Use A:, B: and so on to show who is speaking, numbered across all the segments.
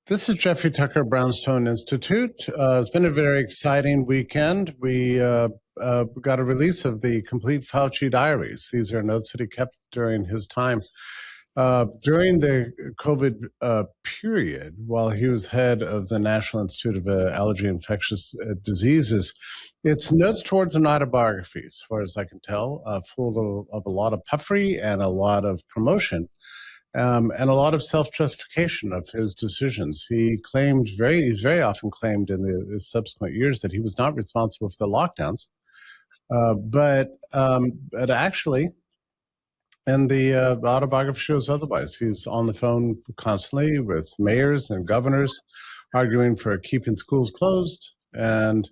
A: This is Jeffrey Tucker, Brownstone Institute. It's been a very exciting weekend. We got a release of the complete Fauci Diaries. These are notes that he kept during his time. During the COVID period, while he was head of the National Institute of Allergy and Infectious Diseases, it's notes towards an autobiography, as far as I can tell, full of a lot of puffery and a lot of promotion. And a lot of self-justification of his decisions. He's very often claimed in the subsequent years that he was not responsible for the lockdowns, but actually, and the autobiography shows otherwise. He's on the phone constantly with mayors and governors, arguing for keeping schools closed, and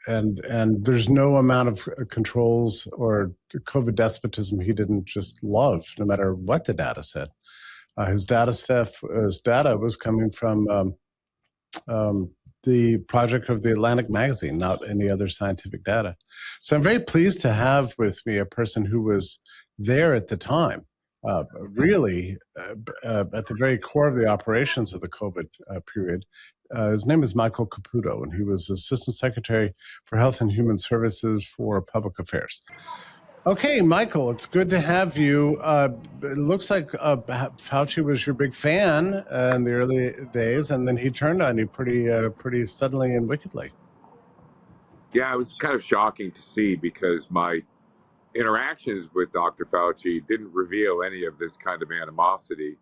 A: there's no amount of controls or COVID despotism he didn't just love, no matter what the data said. His data was coming from the project of the Atlantic magazine, not any other scientific data. So I'm very pleased to have with me a person who was there at the time, really at the very core of the operations of the COVID period. His name is Michael Caputo, and he was Assistant Secretary for Health and Human Services for Public Affairs. Okay, Michael, it's good to have you. It looks like Fauci was your big fan in the early days, and then he turned on you pretty suddenly and wickedly.
B: Yeah, it was kind of shocking to see because my interactions with Dr. Fauci didn't reveal any of this kind of animosity,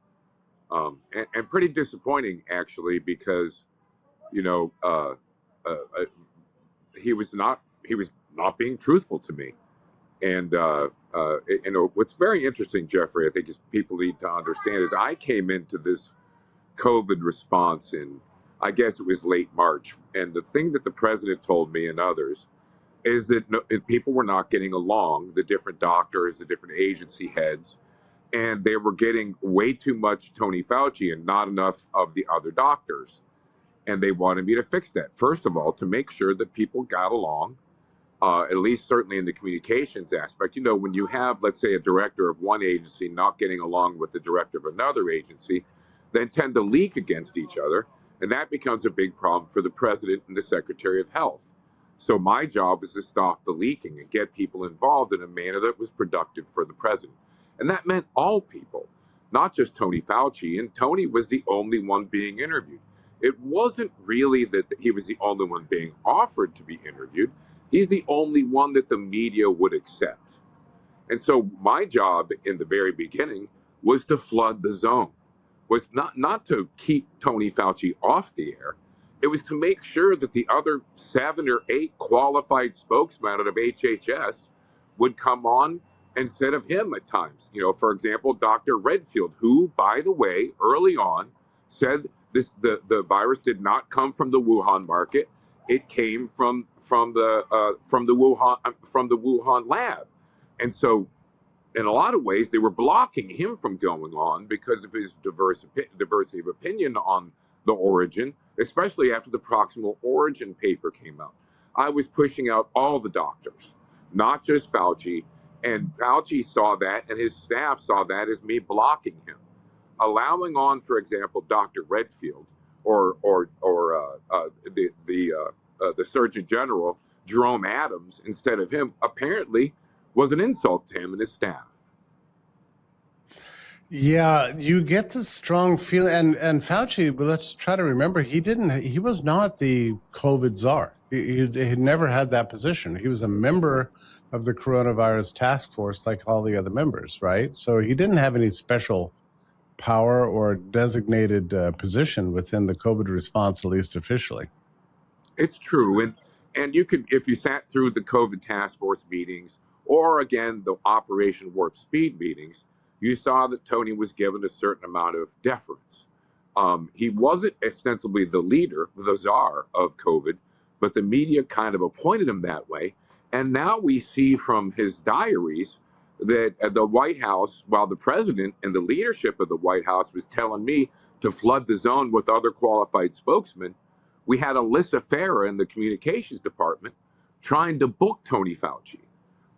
B: and pretty disappointing actually because, you know, he was not being truthful to me. And, you know, what's very interesting, Jeffrey, I think is people need to understand is I came into this COVID response in, I guess it was late March. And the thing that the president told me and others is that people were not getting along, the different doctors, the different agency heads, and they were getting way too much Tony Fauci and not enough of the other doctors. And they wanted me to fix that. First of all, to make sure that people got along, at least certainly in the communications aspect. You know, when you have, let's say, a director of one agency not getting along with the director of another agency, they tend to leak against each other, and that becomes a big problem for the president and the Secretary of Health. So my job is to stop the leaking and get people involved in a manner that was productive for the president. And that meant all people, not just Tony Fauci, and Tony was the only one being interviewed. It wasn't really that he was the only one being offered to be interviewed. He's the only one that the media would accept. And so my job in the very beginning was to flood the zone, was not to keep Tony Fauci off the air. It was to make sure that the other 7 or 8 qualified spokesmen out of HHS would come on instead of him at times. You know, for example, Dr. Redfield, who, by the way, early on said the virus did not come from the Wuhan market. It came from the Wuhan lab. And so in a lot of ways, they were blocking him from going on because of his diversity of opinion on the origin, especially after the proximal origin paper came out. I was pushing out all the doctors, not just Fauci, and Fauci saw that, and his staff saw that as me blocking him, allowing on, for example, Dr. Redfield or the Surgeon General, Jerome Adams, instead of him, apparently was an insult to him and his staff.
A: Yeah, you get this strong feeling, and Fauci, but let's try to remember, he was not the COVID czar. He never had that position. He was a member of the coronavirus task force like all the other members, right? So he didn't have any special power or designated position within the COVID response, at least officially.
B: It's true. And you could, if you sat through the COVID task force meetings, or again, the Operation Warp Speed meetings, you saw that Tony was given a certain amount of deference. He wasn't ostensibly the leader, the czar of COVID, but the media kind of appointed him that way. And now we see from his diaries that the White House, while the president and the leadership of the White House was telling me to flood the zone with other qualified spokesmen, we had Alyssa Farah in the communications department trying to book Tony Fauci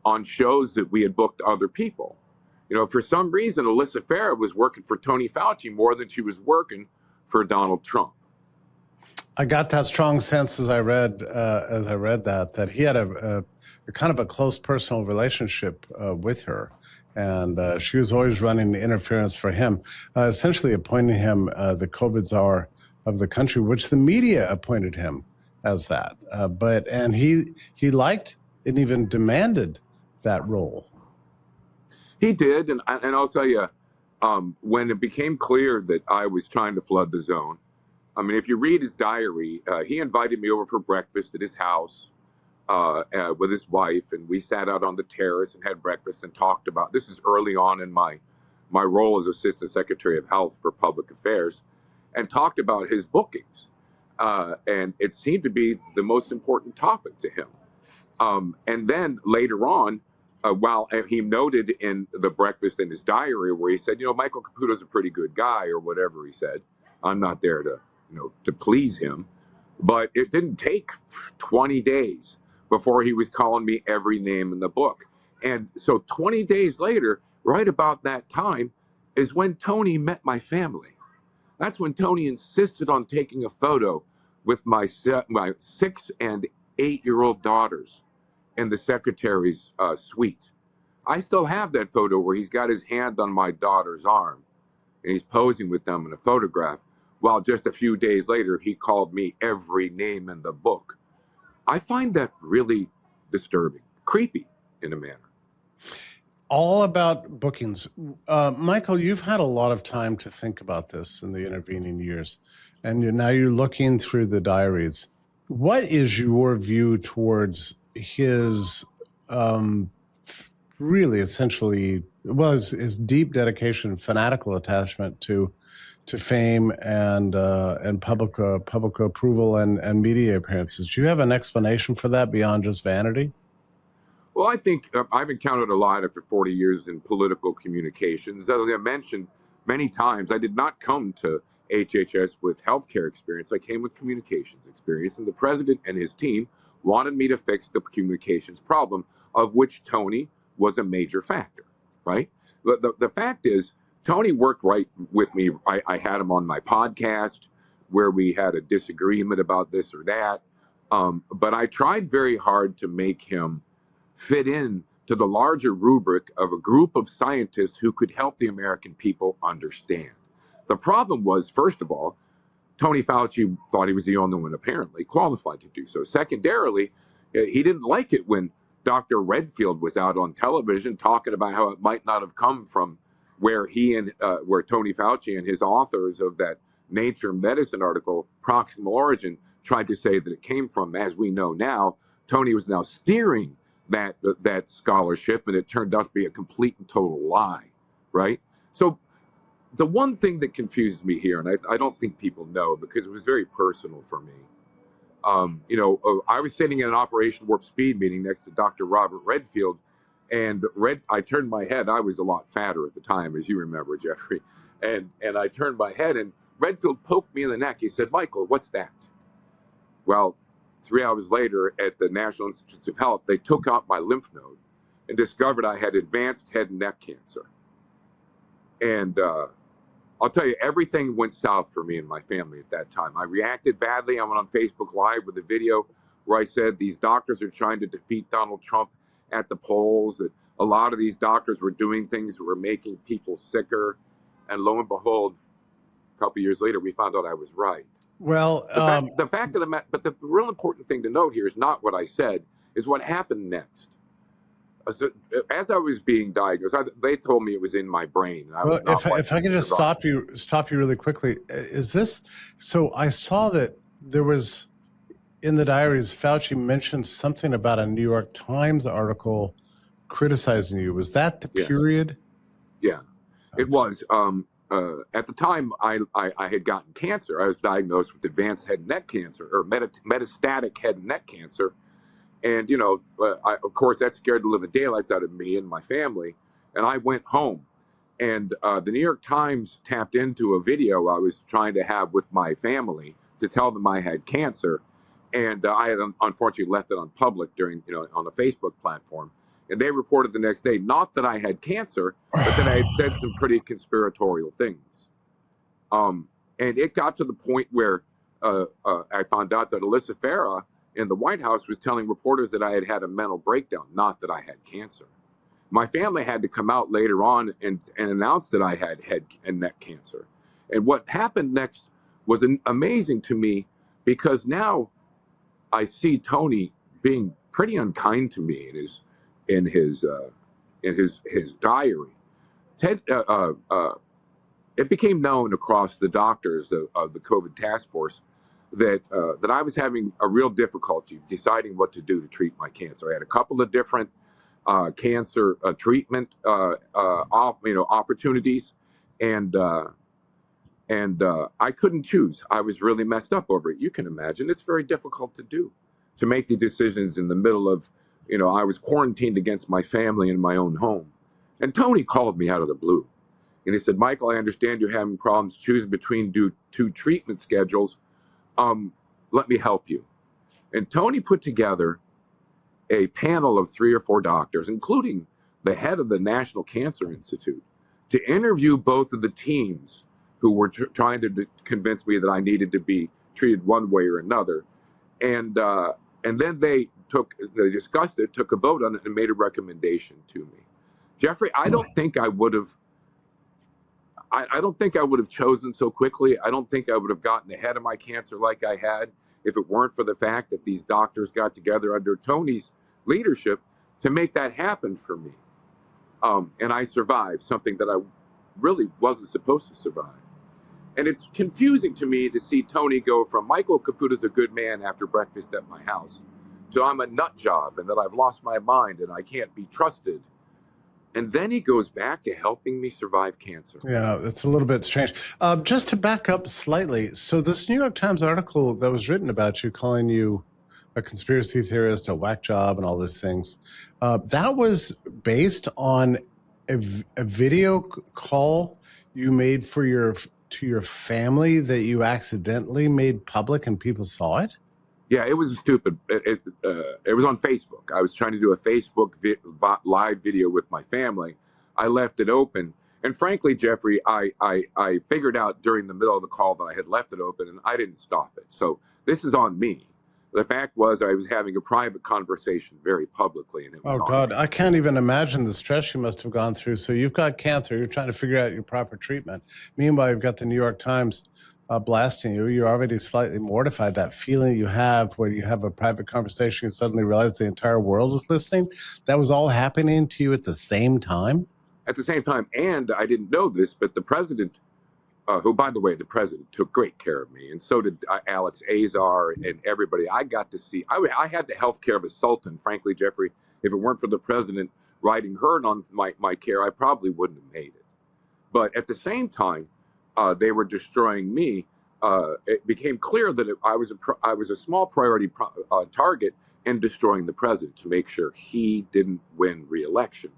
B: on shows that we had booked other people. For some reason, Alyssa Farah was working for Tony Fauci more than she was working for Donald Trump.
A: I got that strong sense as I read that he had a kind of a close personal relationship with her, and she was always running the interference for him, essentially appointing him the COVID czar of the country, which the media appointed him as that. And he liked and even demanded that role.
B: He did, and I'll tell you, when it became clear that I was trying to flood the zone. I mean, if you read his diary, he invited me over for breakfast at his house with his wife, and we sat out on the terrace and had breakfast and talked about, this is early on in my role as Assistant Secretary of Health for Public Affairs, and talked about his bookings. And it seemed to be the most important topic to him. And then later on, while he noted in the breakfast in his diary where he said, Michael Caputo's a pretty good guy or whatever he said. I'm not there to please him. But it didn't take 20 days before he was calling me every name in the book. And so 20 days later, right about that time, is when Tony met my family. That's when Tony insisted on taking a photo with my 6 and 8-year-old daughters in the secretary's suite. I still have that photo where he's got his hand on my daughter's arm and he's posing with them in a photograph, while just a few days later he called me every name in the book. I find that really disturbing, creepy in a manner.
A: All about bookings. Michael, you've had a lot of time to think about this in the intervening years, and now you're looking through the diaries. What is your view towards his really essentially, his deep dedication, fanatical attachment to fame and public approval and media appearances? Do you have an explanation for that beyond just vanity?
B: Well, I think I've encountered a lot after 40 years in political communications. As I mentioned many times, I did not come to HHS with healthcare experience. I came with communications experience, and the president and his team wanted me to fix the communications problem, of which Tony was a major factor, right? The fact is, Tony worked right with me. I had him on my podcast where we had a disagreement about this or that, but I tried very hard to make him fit in to the larger rubric of a group of scientists who could help the American people understand. The problem was, first of all, Tony Fauci thought he was the only one apparently qualified to do so. Secondarily, he didn't like it when Dr. Redfield was out on television talking about how it might not have come from where where Tony Fauci and his authors of that Nature Medicine article, Proximal Origin, tried to say that it came from. As we know now, Tony was now steering that scholarship, and it turned out to be a complete and total lie, right? So the one thing that confuses me here, and I don't think people know because it was very personal for me, I was sitting in an Operation Warp Speed meeting next to Dr. Robert Redfield, and I turned my head. I was a lot fatter at the time, as you remember, Jeffrey, and I turned my head, and Redfield poked me in the neck. He said, "Michael, what's that?" Well, 3 hours later at the National Institutes of Health, they took out my lymph node and discovered I had advanced head and neck cancer. And I'll tell you, everything went south for me and my family at that time. I reacted badly. I went on Facebook Live with a video where I said these doctors are trying to defeat Donald Trump at the polls, that a lot of these doctors were doing things that were making people sicker. And lo and behold, a couple of years later, we found out I was right.
A: Well,
B: the fact of the matter, but the real important thing to note here is not what I said, is what happened next. As I was being diagnosed, they told me it was in my brain.
A: Well, if I could just stop you really quickly, is this? So I saw that there was in the diaries, Fauci mentioned something about a New York Times article criticizing you. Was that the period?
B: Yeah, it was. At the time, I had gotten cancer. I was diagnosed with advanced head and neck cancer, or metastatic head and neck cancer. And, of course, that scared the living daylights out of me and my family. And I went home. And the New York Times tapped into a video I was trying to have with my family to tell them I had cancer. And I had unfortunately left it on public on the Facebook platform. And they reported the next day, not that I had cancer, but that I had said some pretty conspiratorial things. And it got to the point where I found out that Alyssa Farah in the White House was telling reporters that I had had a mental breakdown, not that I had cancer. My family had to come out later on and announce that I had head and neck cancer. And what happened next was amazing to me, because now I see Tony being pretty unkind to me in his diary. It became known across the doctors of the COVID task force that I was having a real difficulty deciding what to do to treat my cancer. I had a couple of different cancer treatment opportunities, and I couldn't choose. I was really messed up over it. You can imagine it's very difficult to make the decisions in the middle of, I was quarantined against my family in my own home. And Tony called me out of the blue. And he said, Michael, I understand you're having problems choosing between two treatment schedules. Let me help you. And Tony put together a panel of 3 or 4 doctors, including the head of the National Cancer Institute, to interview both of the teams who were trying to convince me that I needed to be treated one way or another. And then they discussed it, took a vote on it, and made a recommendation to me. Jeffrey, I don't think I would have chosen so quickly. I don't think I would have gotten ahead of my cancer like I had if it weren't for the fact that these doctors got together under Tony's leadership to make that happen for me. And I survived something that I really wasn't supposed to survive. And it's confusing to me to see Tony go from Michael Caputo's a good man after breakfast at my house to I'm a nut job and that I've lost my mind and I can't be trusted. And then he goes back to helping me survive cancer.
A: Yeah, it's a little bit strange. Just to back up slightly, so this New York Times article that was written about you, calling you a conspiracy theorist, a whack job, and all these things, that was based on a video call you made to your family that you accidentally made public and people saw it?
B: Yeah, it was stupid. It was on Facebook. I was trying to do a Facebook live video with my family. I left it open. And frankly, Jeffrey, I figured out during the middle of the call that I had left it open and I didn't stop it. So this is on me. The fact was I was having a private conversation very publicly. And it was
A: God, I can't even imagine the stress you must have gone through. So you've got cancer. You're trying to figure out your proper treatment. Meanwhile, you've got the New York Times blasting you. You're already slightly mortified. That feeling you have where you have a private conversation, you suddenly realize the entire world is listening. That was all happening to you at the same time?
B: At the same time. And I didn't know this, but the president, who, by the way, the president took great care of me, and so did Alex Azar and everybody. I got to see, I had the health care of a sultan, frankly, Jeffrey. If it weren't for the president riding herd on my care, I probably wouldn't have made it. But at the same time, they were destroying me. It became clear that I was a small priority target in destroying the president to make sure he didn't win re-election.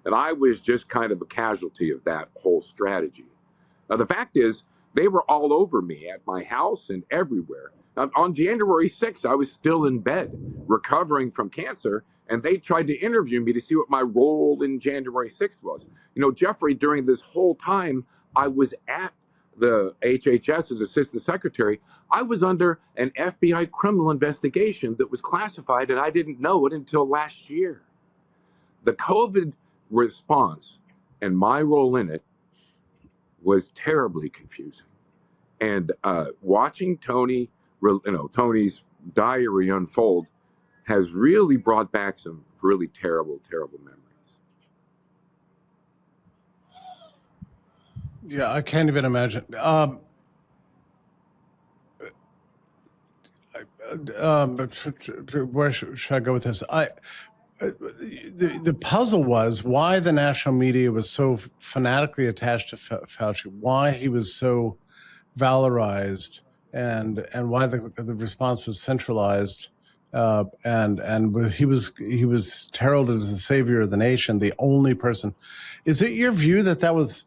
B: And I was just kind of a casualty of that whole strategy. Now, the fact is, they were all over me at my house and everywhere. On January 6th, I was still in bed recovering from cancer, and they tried to interview me to see what my role in January 6th was. Jeffrey, during this whole time, I was at the HHS as assistant secretary. I was under an FBI criminal investigation that was classified, and I didn't know it until last year. The COVID response and my role in it was terribly confusing. And watching Tony's diary unfold has really brought back some really terrible, terrible memories.
A: Yeah, I can't even imagine. Where should I go with this? The puzzle was why the national media was so fanatically attached to Fauci, why he was so valorized, and why the response was centralized, and he was heralded as the savior of the nation, the only person. Is it your view that was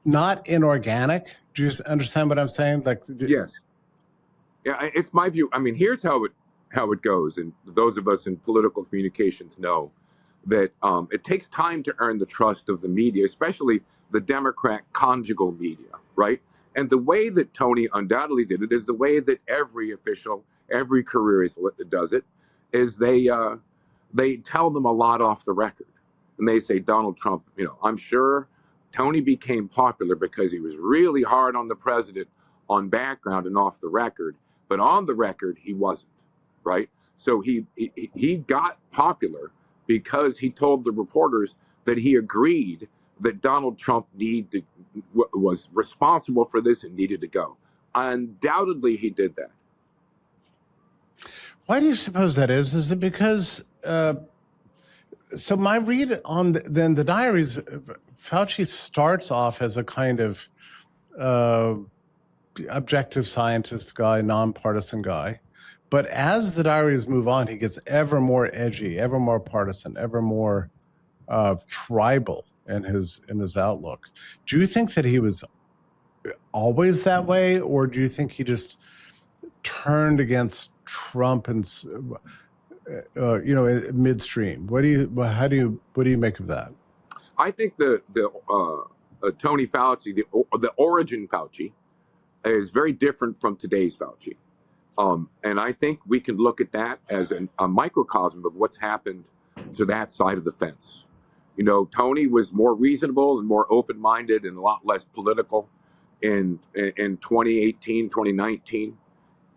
A: not inorganic? Do you understand what I'm saying?
B: Yes. Yeah, it's my view. I mean, here's how it goes, and those of us in political communications know that it takes time to earn the trust of the media, especially the Democrat conjugal media, right? And the way that Tony undoubtedly did it is the way that every official, every careerist does it, is they tell them a lot off the record. And they say, Donald Trump, I'm sure Tony became popular because he was really hard on the president on background and off the record, but on the record, he wasn't, right? So he got popular because he told the reporters that he agreed that Donald Trump was responsible for this and needed to go. Undoubtedly, he did that.
A: Why do you suppose that is? Is it because, so my read on the diaries, Fauci starts off as a kind of objective scientist guy, nonpartisan guy. But as the diaries move on, he gets ever more edgy, ever more partisan, ever more tribal in his outlook. Do you think that he was always that way, or do you think he just turned against Trump and midstream? What do you make of that?
B: I think the Tony Fauci, the origin Fauci, is very different from today's Fauci. And I think we can look at that as a microcosm of what's happened to that side of the fence. Tony was more reasonable and more open-minded and a lot less political in 2018, 2019.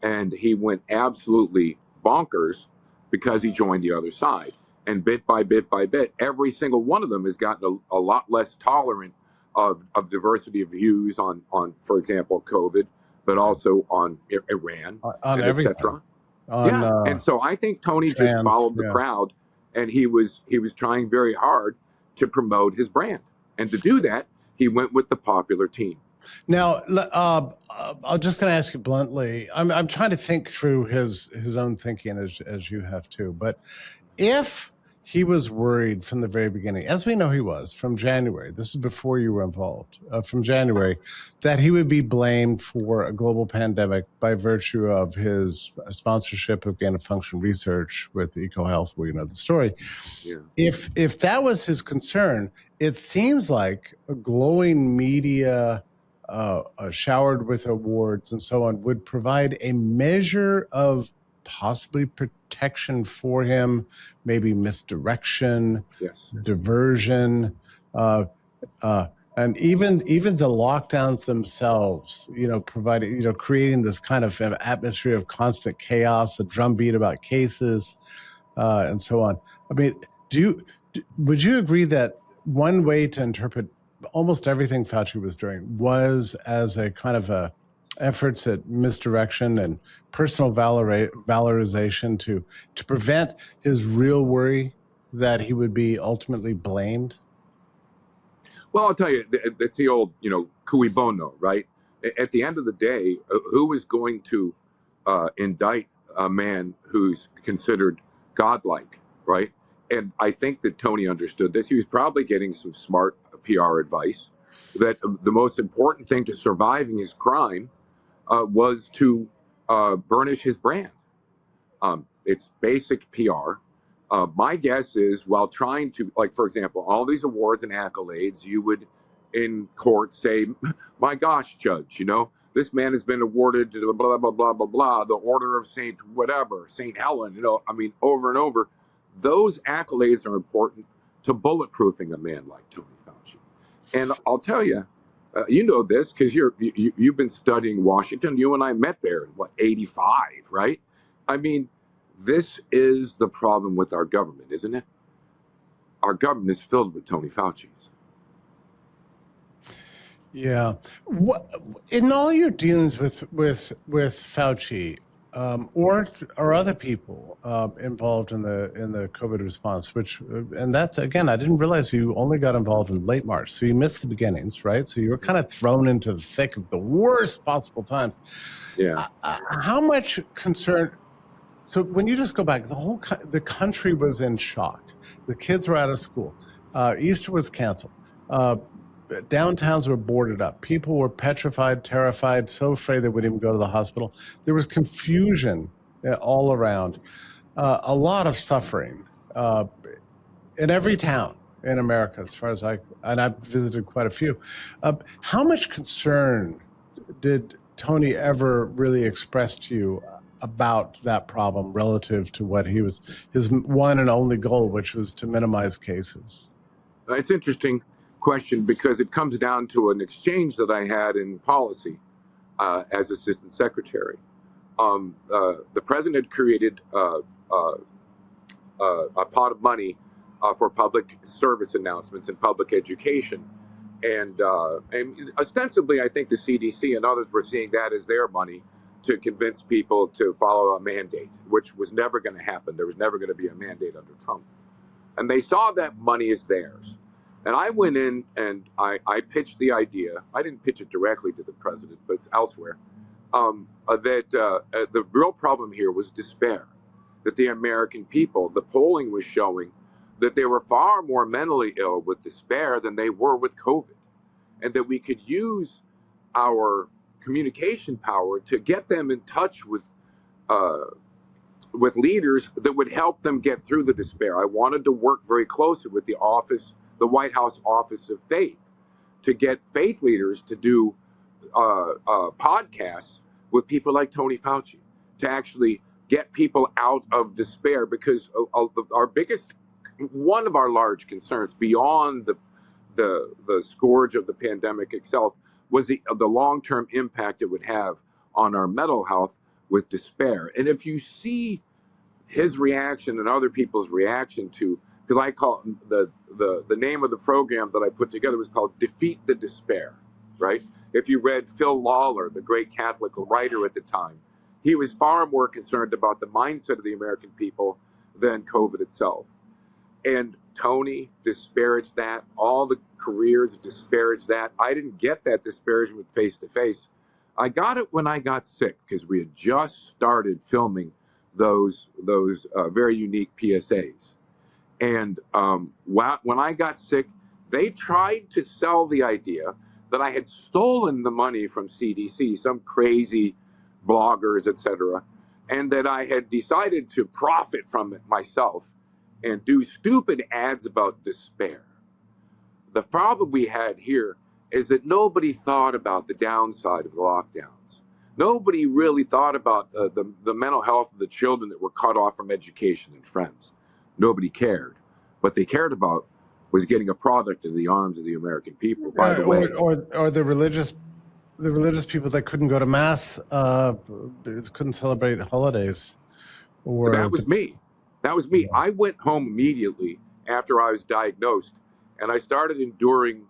B: And he went absolutely bonkers because he joined the other side. And bit by bit by bit, every single one of them has gotten a lot less tolerant of diversity of views on, for example, COVID, but also on Iran,
A: on everything,
B: etc. And so I think Tony just followed the crowd, and he was trying very hard to promote his brand, and to do that, he went with the popular team.
A: Now, I'm just going to ask you bluntly. I'm trying to think through his own thinking as you have too. But if he was worried from the very beginning, as we know he was from January, this is before you were involved, from January, that he would be blamed for a global pandemic by virtue of his sponsorship of gain-of-function research with EcoHealth, where you know the story. Yeah. If that was his concern, it seems like a glowing media showered with awards and so on would provide a measure of possibly protection for him, maybe misdirection, diversion, and even the lockdowns themselves, providing, creating this kind of atmosphere of constant chaos, a drumbeat about cases, and so on. I mean, would you agree that one way to interpret almost everything Fauci was doing was as a kind of efforts at misdirection and personal valorization to prevent his real worry that he would be ultimately blamed?
B: Well, I'll tell you, it's the old, cui bono, right? At the end of the day, who is going to indict a man who's considered godlike, right? And I think that Tony understood this. He was probably getting some smart PR advice that the most important thing to surviving his crime was to burnish his brand. It's basic PR. My guess is while trying to, like, for example, all these awards and accolades, you would in court say, my gosh, judge, this man has been awarded blah, blah, blah, blah, blah, blah, the Order of St. whatever, St. Helen, over and over. Those accolades are important to bulletproofing a man like Tony Fauci. And I'll tell you, you know this because you've been studying Washington. You and I met there in, 85, right? I mean, this is the problem with our government, isn't it? Our government is filled with Tony Fauci's.
A: Yeah. In all your dealings with Fauci, or other people involved in the COVID response, and that's, again, I didn't realize you only got involved in late March, so you missed the beginnings, right? So you were kind of thrown into the thick of the worst possible times.
B: Yeah.
A: How much concern? So when you just go back, the country was in shock. The kids were out of school. Easter was canceled. Downtowns were boarded up. People were petrified, terrified, so afraid they wouldn't even go to the hospital. There was confusion all around, a lot of suffering. in every town in America, as far as and I've visited quite a few. How much concern did Tony ever really express to you about that problem relative to what his one and only goal, which was to minimize cases?
B: It's an interesting question because it comes down to an exchange that I had in policy as assistant secretary. The president had created a pot of money for public service announcements and public education. And ostensibly, I think the CDC and others were seeing that as their money to convince people to follow a mandate, which was never going to happen. There was never going to be a mandate under Trump. And they saw that money as theirs. And I went in and I pitched the idea. I didn't pitch it directly to the president, but it's elsewhere. That the real problem here was despair. That the American people, the polling was showing that they were far more mentally ill with despair than they were with COVID. And that we could use our communication power to get them in touch with leaders that would help them get through the despair. I wanted to work very closely with the White House Office of Faith, to get faith leaders to do podcasts with people like Tony Fauci, to actually get people out of despair, because one of our large concerns beyond the scourge of the pandemic itself was the long-term impact it would have on our mental health with despair. And if you see his reaction and other people's reaction to, because I call the name of the program that I put together was called Defeat the Despair, right? If you read Phil Lawler, the great Catholic writer at the time, he was far more concerned about the mindset of the American people than COVID itself. And Tony disparaged that. All the careers disparaged that. I didn't get that disparagement face to face. I got it when I got sick, because we had just started filming those very unique PSAs. And when I got sick, they tried to sell the idea that I had stolen the money from CDC, some crazy bloggers, etc., and that I had decided to profit from it myself and do stupid ads about despair. The problem we had here is that nobody thought about the downside of the lockdowns. Nobody really thought about the mental health of the children that were cut off from education and friends. Nobody cared. What they cared about was getting a product in the arms of the American people. By the way,
A: or the religious people that couldn't go to mass, couldn't celebrate holidays. Or
B: that was me. That was me. I went home immediately after I was diagnosed, and I started enduring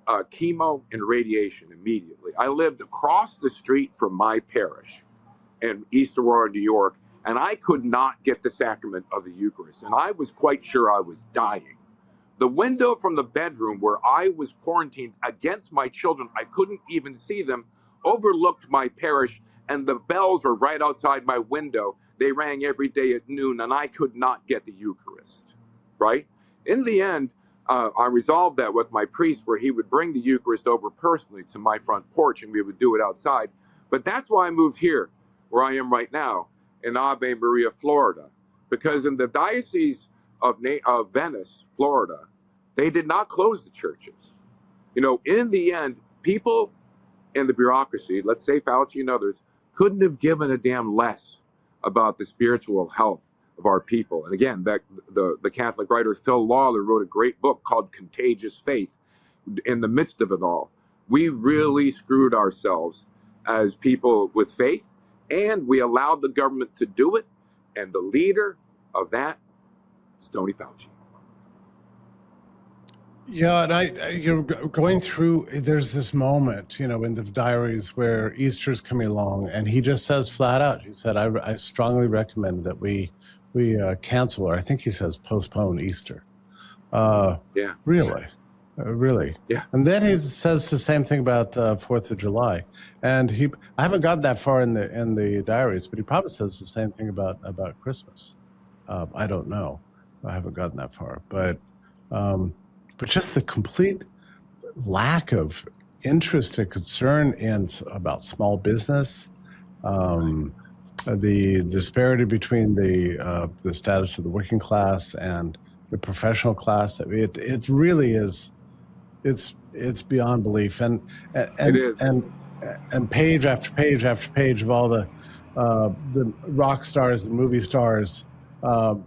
B: chemo and radiation immediately. I lived across the street from my parish in East Aurora, New York, and I could not get the sacrament of the Eucharist, and I was quite sure I was dying. The window from the bedroom where I was quarantined against my children, I couldn't even see them, overlooked my parish, and the bells were right outside my window. They rang every day at noon, and I could not get the Eucharist, right? In the end, I resolved that with my priest, where he would bring the Eucharist over personally to my front porch, and we would do it outside. But that's why I moved here, where I am right now, in Ave Maria, Florida, because in the Diocese of Venice, Florida, they did not close the churches. You know, in the end, people in the bureaucracy, let's say Fauci and others, couldn't have given a damn less about the spiritual health of our people. And again, the Catholic writer Phil Lawler wrote a great book called Contagious Faith. In the midst of it all, we really screwed ourselves as people with faith, and we allowed the government to do it. And the leader of that is Tony Fauci.
A: Yeah, and you're going through, there's this moment, in the diaries where Easter's coming along, and he just says flat out, he said, I strongly recommend that we cancel, or I think he says postpone Easter.
B: Yeah.
A: Really? Really?
B: Yeah.
A: And then he says the same thing about 4th of July. And I haven't gotten that far in the diaries, but he probably says the same thing about Christmas. I don't know. I haven't gotten that far, but just the complete lack of interest and concern about small business, the disparity between the status of the working class and the professional class. I mean, it really is. It's beyond belief, and
B: It is.
A: page after page after page of all the rock stars and movie stars who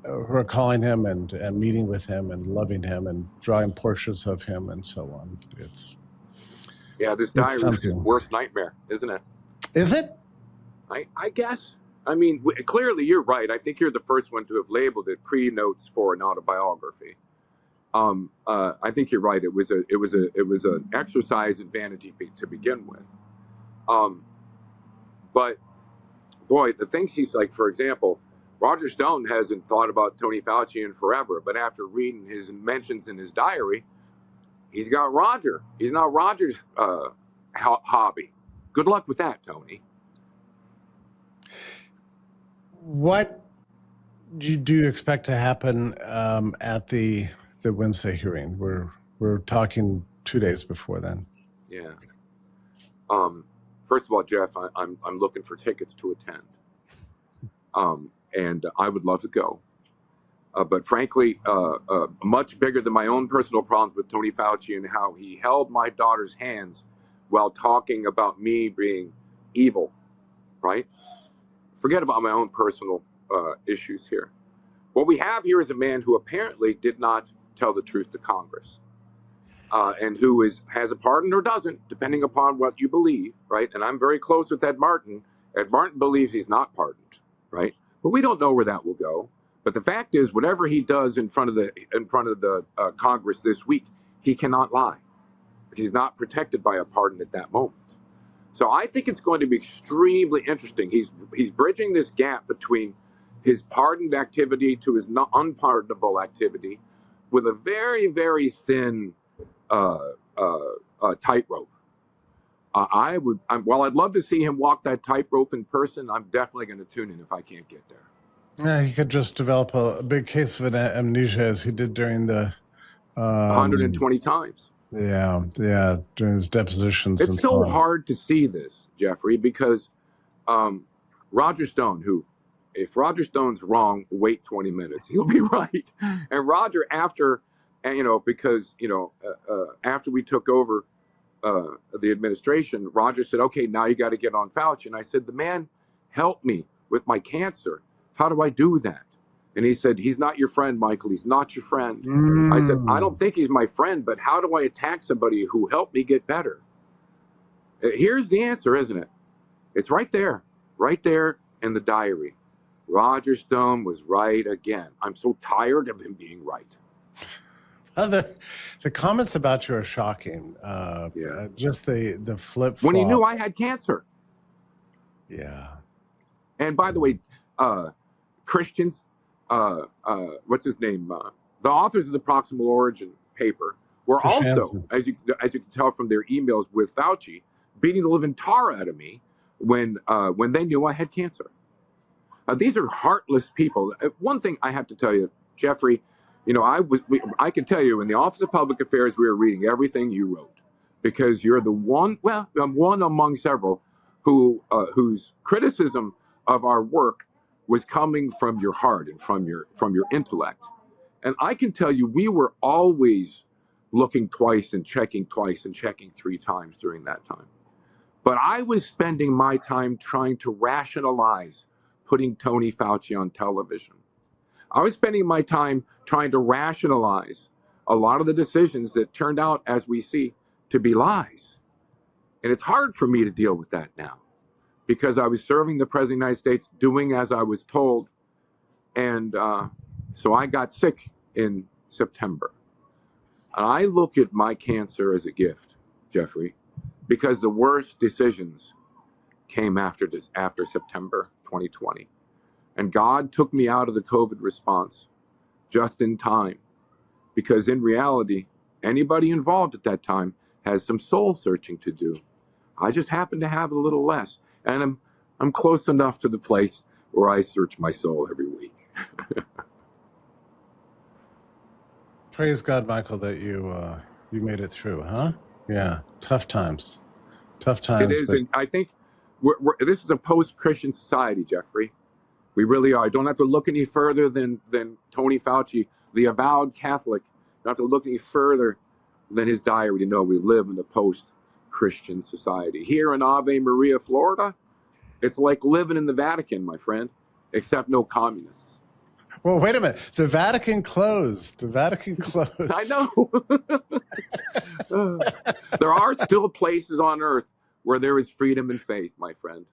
A: are calling him and meeting with him and loving him and drawing portraits of him and so on. This diary is his worst nightmare, isn't it? Is it?
B: I guess. I mean, clearly you're right. I think you're the first one to have labeled it pre-notes for an autobiography. I think you're right. It was an exercise in vanity to begin with. But boy, the things he's like, for example, Roger Stone hasn't thought about Tony Fauci in forever, but after reading his mentions in his diary, he's got Roger. He's not Roger's hobby. Good luck with that, Tony.
A: What do you expect to happen at the Wednesday hearing? We're talking 2 days before then.
B: Yeah. First of all, Jeff, I'm looking for tickets to attend. And I would love to go. But frankly, much bigger than my own personal problems with Tony Fauci and how he held my daughter's hands while talking about me being evil, right? Forget about my own personal issues here. What we have here is a man who apparently did not tell the truth to Congress, and who has a pardon or doesn't, depending upon what you believe, right? And I'm very close with Ed Martin. Ed Martin believes he's not pardoned, right? But we don't know where that will go. But the fact is, whatever he does in front of the Congress this week, he cannot lie. He's not protected by a pardon at that moment. So I think it's going to be extremely interesting. He's bridging this gap between his pardoned activity to his unpardonable activity with a very, very thin tightrope. While I'd love to see him walk that tightrope in person, I'm definitely going to tune in if I can't get there.
A: Yeah, he could just develop a big case of amnesia as he did during the
B: 120 times.
A: Yeah, during his depositions.
B: It's so hard to see this, Jeffrey, because Roger Stone, who, if Roger Stone's wrong, wait 20 minutes, he'll be right. And Roger, after we took over the administration, Roger said, okay, now you got to get on Fauci. And I said, the man helped me with my cancer. How do I do that? And he said, he's not your friend, Michael. He's not your friend. I said, I don't think he's my friend, but how do I attack somebody who helped me get better? Here's the answer, isn't it? It's right there in the diary. Roger Stone was right again. I'm so tired of him being right.
A: Well, the comments about you are shocking. Just the flip.
B: When he knew I had cancer.
A: Yeah.
B: And by the way, Christians, what's his name? The authors of the Proximal Origin paper were also, as you can tell from their emails with Fauci, beating the living tar out of me when they knew I had cancer. These are heartless people. One thing I have to tell you, Jeffrey, I can tell you in the Office of Public Affairs, we were reading everything you wrote because you're the one. Well, I'm one among several whose criticism of our work was coming from your heart and from your intellect. And I can tell you, we were always looking twice and checking 3 times during that time. But I was spending my time trying to rationalize putting Tony Fauci on television. I was spending my time trying to rationalize a lot of the decisions that turned out, as we see, to be lies. And it's hard for me to deal with that now because I was serving the President of the United States, doing as I was told. And so I got sick in September. And I look at my cancer as a gift, Jeffrey, because the worst decisions came after September 2020. And God took me out of the COVID response just in time. Because in reality, anybody involved at that time has some soul searching to do. I just happen to have a little less. And I'm close enough to the place where I search my soul every week.
A: Praise God, Michael, that you made it through, huh? Yeah, tough times. It
B: is, and I think this is a post-Christian society, Jeffrey. We really are. I don't have to look any further than Tony Fauci, the avowed Catholic. Don't have to look any further than his diary to know we live in a post-Christian society. Here in Ave Maria, Florida, it's like living in the Vatican, my friend, except no communists.
A: Well, wait a minute. The Vatican closed. The Vatican closed.
B: I know. There are still places on earth where there is freedom and faith, my friend.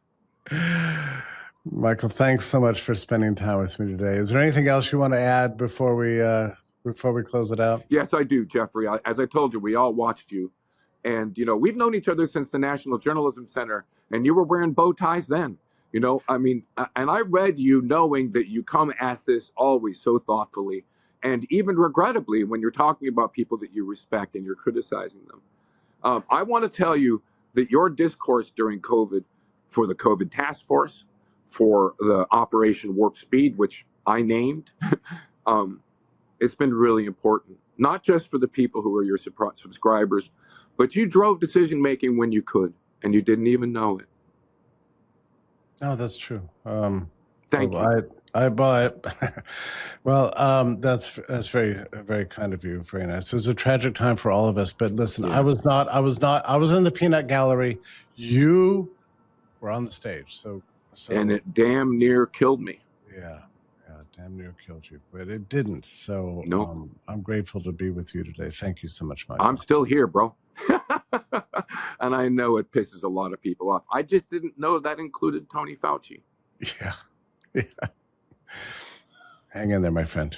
A: Michael, thanks so much for spending time with me today. Is there anything else you want to add before we close it out?
B: Yes, I do, Jeffrey. As I told you, we all watched you. And, we've known each other since the National Journalism Center, and you were wearing bow ties then. I mean, and I read you knowing that you come at this always so thoughtfully, and even regrettably when you're talking about people that you respect and you're criticizing them. I want to tell you that your discourse during COVID, for the COVID task force, for the Operation Warp Speed, which I named, it's been really important, not just for the people who are your subscribers, but you drove decision-making when you could, and you didn't even know it.
A: No, that's true.
B: Thank you.
A: That's very, very kind of you. Very nice. It was a tragic time for all of us. But listen,
B: Yeah.
A: I was in the peanut gallery. You were on the stage. So
B: And it damn near killed me.
A: Yeah, damn near killed you, but it didn't. So
B: Nope.
A: I'm grateful to be with you today. Thank you so much, Michael.
B: I'm still here, bro. And I know it pisses a lot of people off. I just didn't know that included Tony Fauci.
A: Yeah. Hang in there, my friend.